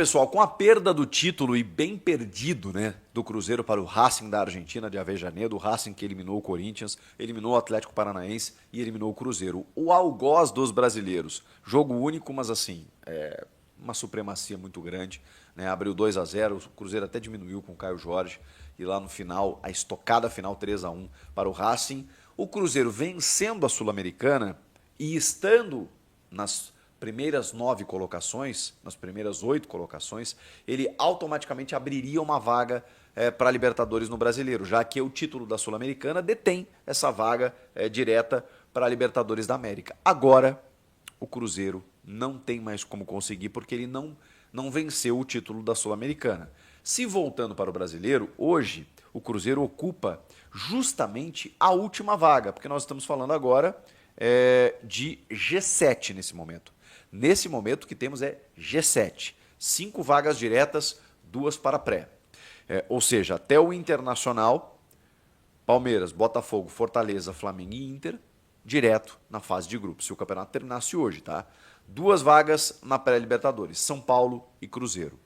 Pessoal, com a perda do título e bem perdido, né, do Cruzeiro para o Racing da Argentina de Avejaneiro, o Racing que eliminou o Corinthians, eliminou o Atlético Paranaense e eliminou o Cruzeiro. O algoz dos brasileiros, jogo único, mas assim, uma supremacia muito grande, né, abriu 2-0, o Cruzeiro até diminuiu com o Caio Jorge e lá no final, a estocada final 3-1 para o Racing. O Cruzeiro vencendo a Sul-Americana e estando nas primeiras 9 colocações, nas primeiras 8 colocações, ele automaticamente abriria uma vaga para a Libertadores no Brasileiro, já que o título da Sul-Americana detém essa vaga direta para a Libertadores da América. Agora, o Cruzeiro não tem mais como conseguir porque ele não venceu o título da Sul-Americana. Se voltando para o Brasileiro, hoje o Cruzeiro ocupa justamente a última vaga, porque nós estamos falando agora de G7 nesse momento. Nesse momento o que temos é G7. 5 vagas diretas, 2 para pré. Ou seja, até o Internacional, Palmeiras, Botafogo, Fortaleza, Flamengo e Inter, direto na fase de grupos, se o campeonato terminasse hoje, tá? 2 vagas na pré-Libertadores, São Paulo e Cruzeiro.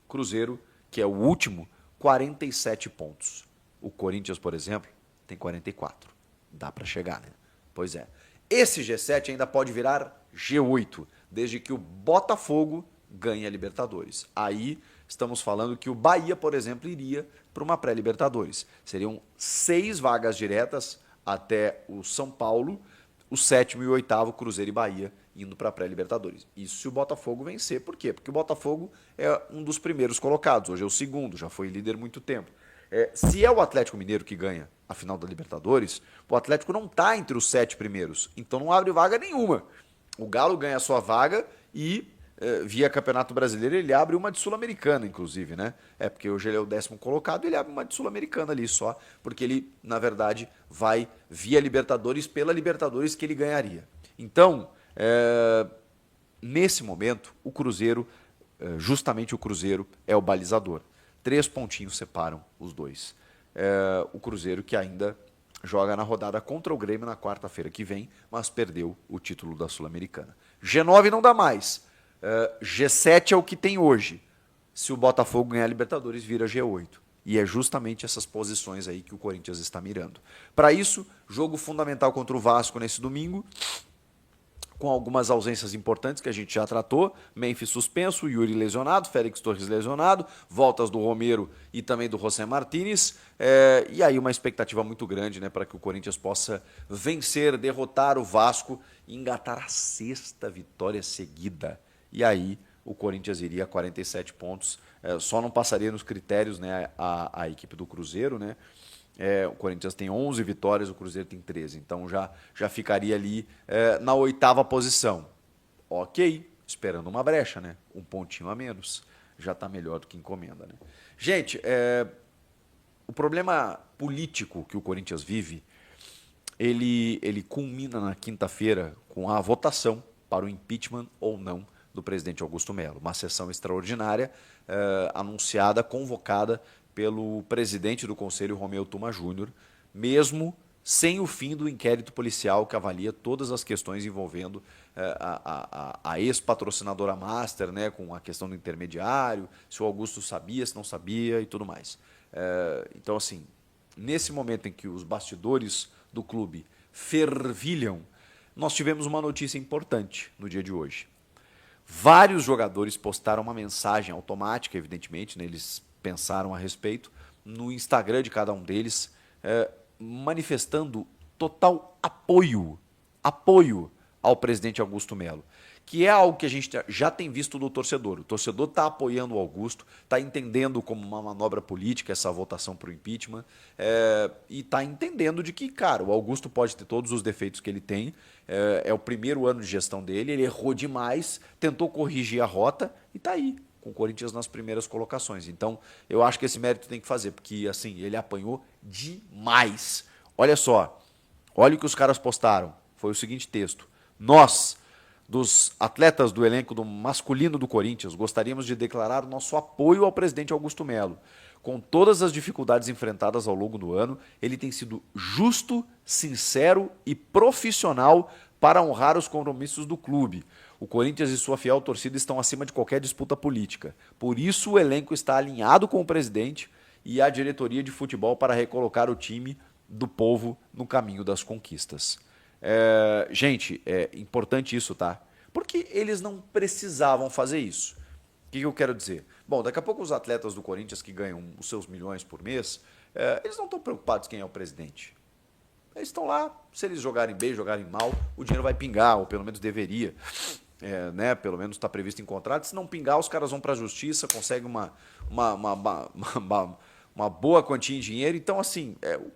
Cruzeiro, que é o último, 47 pontos. O Corinthians, por exemplo, tem 44. Dá para chegar, né? Pois é. Esse G7 ainda pode virar G8, desde que o Botafogo ganhe a Libertadores. Aí estamos falando que o Bahia, por exemplo, iria para uma pré-Libertadores. Seriam 6 vagas diretas até o São Paulo, o 7º e o 8º, Cruzeiro e Bahia, indo para a pré-Libertadores. Isso se o Botafogo vencer. Por quê? Porque o Botafogo é um dos primeiros colocados, hoje é o segundo, já foi líder há muito tempo. Se é o Atlético Mineiro que ganha a final da Libertadores, o Atlético não está entre os 7 primeiros, então não abre vaga nenhuma. O Galo ganha a sua vaga e, via Campeonato Brasileiro, ele abre uma de Sul-Americana, inclusive, né? Porque hoje ele é o 10º colocado, ele abre uma de Sul-Americana ali só, porque ele, na verdade, vai via Libertadores, pela Libertadores que ele ganharia. Então, nesse momento, o Cruzeiro, justamente o Cruzeiro, é o balizador. 3 pontinhos separam os dois. O Cruzeiro que ainda joga na rodada contra o Grêmio na quarta-feira que vem, mas perdeu o título da Sul-Americana. G9 não dá mais. G7 é o que tem hoje. Se o Botafogo ganhar a Libertadores, vira G8. E é justamente essas posições aí que o Corinthians está mirando. Para isso, jogo fundamental contra o Vasco nesse domingo, com algumas ausências importantes que a gente já tratou, Memphis suspenso, Yuri lesionado, Félix Torres lesionado, voltas do Romero e também do José Martínez, e aí uma expectativa muito grande, né, para que o Corinthians possa vencer, derrotar o Vasco e engatar a 6ª vitória seguida. E aí o Corinthians iria a 47 pontos, só não passaria nos critérios, né, a equipe do Cruzeiro, né? O Corinthians tem 11 vitórias, o Cruzeiro tem 13. Então já ficaria ali na 8ª posição. Ok, esperando uma brecha, né? Um pontinho a menos. Já está melhor do que encomenda, né? Gente, o problema político que o Corinthians vive, ele culmina na quinta-feira com a votação para o impeachment ou não do presidente Augusto Melo. Uma sessão extraordinária anunciada, convocada pelo presidente do Conselho, Romeu Tuma Júnior, mesmo sem o fim do inquérito policial que avalia todas as questões envolvendo a ex-patrocinadora Master, né, com a questão do intermediário, se o Augusto sabia, se não sabia e tudo mais. Então, assim, nesse momento em que os bastidores do clube fervilham, nós tivemos uma notícia importante no dia de hoje. Vários jogadores postaram uma mensagem automática, evidentemente, né, eles pensaram a respeito, no Instagram de cada um deles, manifestando total apoio ao presidente Augusto Melo, que é algo que a gente já tem visto do torcedor. O torcedor está apoiando o Augusto, está entendendo como uma manobra política essa votação para o impeachment, e está entendendo de que, cara, o Augusto pode ter todos os defeitos que ele tem, é o primeiro ano de gestão dele, ele errou demais, tentou corrigir a rota e está aí, com o Corinthians nas primeiras colocações. Então, eu acho que esse mérito tem que fazer, porque assim, ele apanhou demais. Olha só, olha o que os caras postaram. Foi o seguinte texto: nós, dos atletas do elenco do masculino do Corinthians, gostaríamos de declarar nosso apoio ao presidente Augusto Melo. Com todas as dificuldades enfrentadas ao longo do ano, ele tem sido justo, sincero e profissional para honrar os compromissos do clube. O Corinthians e sua fiel torcida estão acima de qualquer disputa política. Por isso o elenco está alinhado com o presidente e a diretoria de futebol para recolocar o time do povo no caminho das conquistas. Gente, é importante isso, tá? Porque eles não precisavam fazer isso. O que eu quero dizer? Bom, daqui a pouco os atletas do Corinthians que ganham os seus milhões por mês, eles não estão preocupados quem é o presidente. Eles estão lá, se eles jogarem bem, jogarem mal, o dinheiro vai pingar, ou pelo menos deveria. Né? Pelo menos está previsto em contrato. Se não pingar, os caras vão para a justiça, conseguem uma boa quantia em dinheiro. Então, assim, os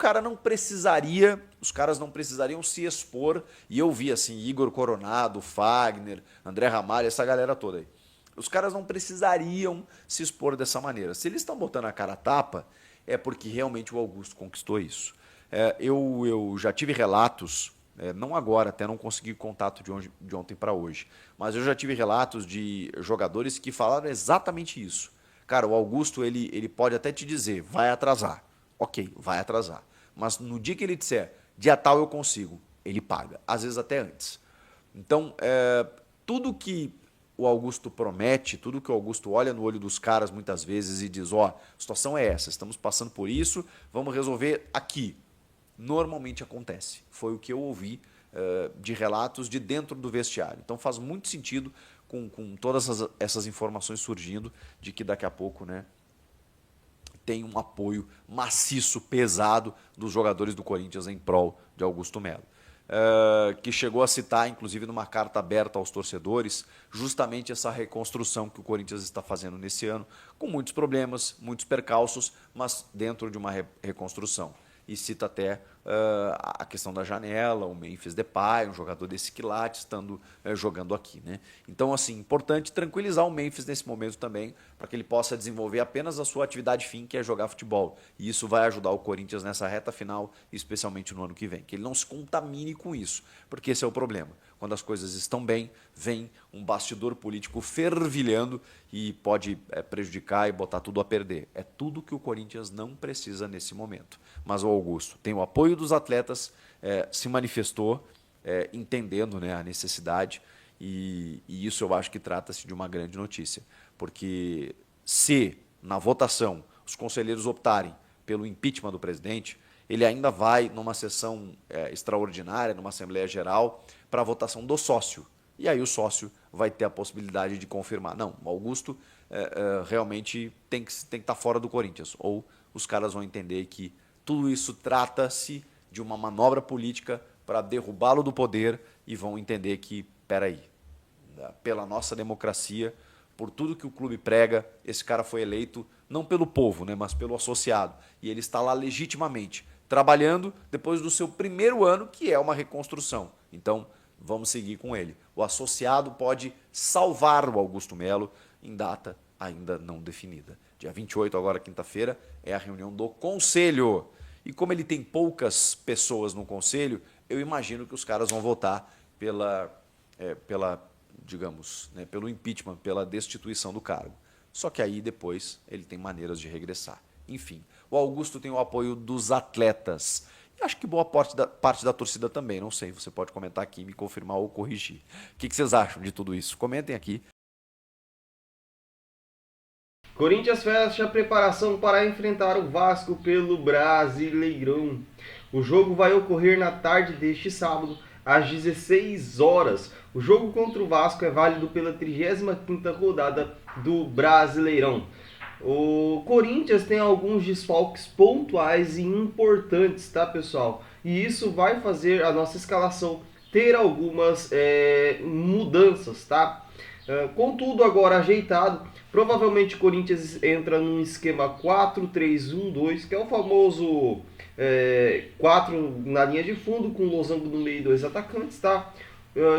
caras não precisariam se expor. E eu vi, assim, Igor Coronado, Fagner, André Ramalho, essa galera toda aí. Os caras não precisariam se expor dessa maneira. Se eles estão botando a cara a tapa, é porque realmente o Augusto conquistou isso. Eu já tive relatos, não agora, até não consegui contato de ontem para hoje, mas eu já tive relatos de jogadores que falaram exatamente isso. Cara, o Augusto ele pode até te dizer, vai atrasar. Ok, vai atrasar. Mas no dia que ele disser, dia tal eu consigo, ele paga. Às vezes até antes. Então, tudo que o Augusto promete, tudo que o Augusto olha no olho dos caras muitas vezes e diz, a situação é essa, estamos passando por isso, vamos resolver aqui. Normalmente acontece. Foi o que eu ouvi de relatos de dentro do vestiário. Então faz muito sentido com todas essas informações surgindo de que daqui a pouco, né, tem um apoio maciço, pesado dos jogadores do Corinthians em prol de Augusto Melo. Que chegou a citar, inclusive, numa carta aberta aos torcedores, justamente essa reconstrução que o Corinthians está fazendo nesse ano, com muitos problemas, muitos percalços, mas dentro de uma reconstrução. E cita até a questão da janela, o Memphis Depay, um jogador desse quilate, estando jogando aqui. Né? Então, assim, importante tranquilizar o Memphis nesse momento também, para que ele possa desenvolver apenas a sua atividade fim, que é jogar futebol. E isso vai ajudar o Corinthians nessa reta final, especialmente no ano que vem. Que ele não se contamine com isso, porque esse é o problema. Quando as coisas estão bem, vem um bastidor político fervilhando e pode prejudicar e botar tudo a perder. É tudo que o Corinthians não precisa nesse momento. Mas o Augusto tem o apoio dos atletas, se manifestou, entendendo, né, a necessidade, e isso eu acho que trata-se de uma grande notícia. Porque se, na votação, os conselheiros optarem pelo impeachment do presidente, ele ainda vai numa sessão extraordinária, numa Assembleia Geral, para a votação do sócio. E aí o sócio vai ter a possibilidade de confirmar. Não, o Augusto realmente tem que estar fora do Corinthians. Ou os caras vão entender que tudo isso trata-se de uma manobra política para derrubá-lo do poder e vão entender que, peraí, pela nossa democracia, por tudo que o clube prega, esse cara foi eleito não pelo povo, né, mas pelo associado. E ele está lá legitimamente, trabalhando depois do seu primeiro ano, que é uma reconstrução. Então, vamos seguir com ele. O associado pode salvar o Augusto Melo em data ainda não definida. Dia 28, agora quinta-feira, é a reunião do Conselho. E como ele tem poucas pessoas no Conselho, eu imagino que os caras vão votar digamos, né, pelo impeachment, pela destituição do cargo. Só que aí depois ele tem maneiras de regressar. Enfim, o Augusto tem o apoio dos atletas. E acho que boa parte da torcida também, não sei, você pode comentar aqui, me confirmar ou corrigir. O que vocês acham de tudo isso? Comentem aqui. Corinthians fecha a preparação para enfrentar o Vasco pelo Brasileirão. O jogo vai ocorrer na tarde deste sábado, às 16 horas. O jogo contra o Vasco é válido pela 35ª rodada do Brasileirão. O Corinthians tem alguns desfalques pontuais e importantes, tá, pessoal? E isso vai fazer a nossa escalação ter algumas mudanças, tá? Com tudo agora ajeitado, provavelmente o Corinthians entra num esquema 4-3-1-2, que é o famoso 4 na linha de fundo, com o losango no meio e 2 atacantes, tá?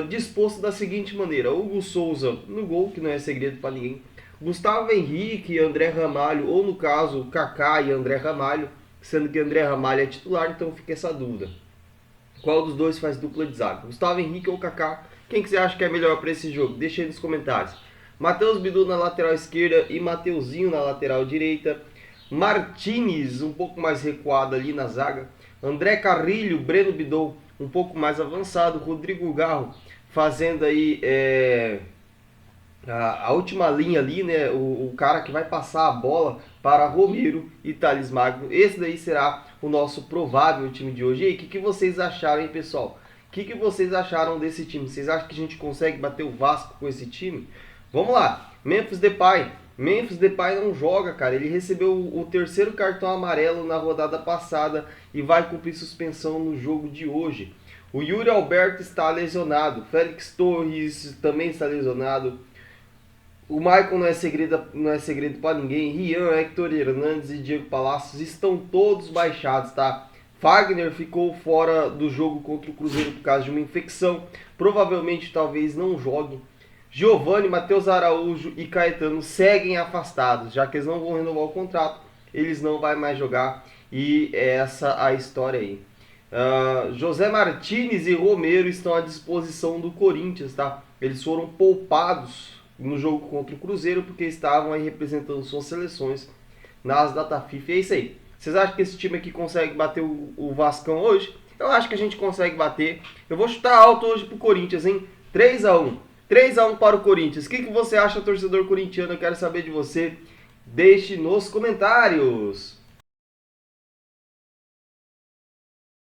Disposto da seguinte maneira: Hugo Souza no gol, que não é segredo para ninguém, Gustavo Henrique e André Ramalho, ou no caso Kaká e André Ramalho, sendo que André Ramalho é titular, então fica essa dúvida. Qual dos dois faz dupla de zaga? Gustavo Henrique ou Kaká? Quem que você acha que é melhor para esse jogo? Deixa aí nos comentários. Matheus Bidu na lateral esquerda e Mateuzinho na lateral direita. Martínez um pouco mais recuado ali na zaga. André Carrilho, Breno Bidou um pouco mais avançado. Rodrigo Garro fazendo aí a última linha ali, né? O cara que vai passar a bola para Romero e Thales Magno. Esse daí será o nosso provável time de hoje. E aí, o que vocês acharam, hein, pessoal? O que vocês acharam desse time? Vocês acham que a gente consegue bater o Vasco com esse time? Vamos lá. Memphis Depay. Memphis Depay não joga, cara. Ele recebeu o terceiro cartão amarelo na rodada passada e vai cumprir suspensão no jogo de hoje. O Yuri Alberto está lesionado. Félix Torres também está lesionado. O Maicon não é segredo para ninguém. Rian, Hector Hernandes e Diego Palacios estão todos baixados, tá? Fagner ficou fora do jogo contra o Cruzeiro por causa de uma infecção. Provavelmente, talvez, não jogue. Giovani, Matheus Araújo e Caetano seguem afastados, já que eles não vão renovar o contrato. Eles não vão mais jogar e é essa a história aí. José Martínez e Romero estão à disposição do Corinthians, tá? Eles foram poupados no jogo contra o Cruzeiro porque estavam aí representando suas seleções nas data FIFA. E é isso aí. Vocês acham que esse time aqui consegue bater o Vascão hoje? Eu acho que a gente consegue bater. Eu vou chutar alto hoje pro Corinthians, hein? 3-1. 3-1 para o Corinthians. O que você acha, torcedor corintiano? Eu quero saber de você. Deixe nos comentários.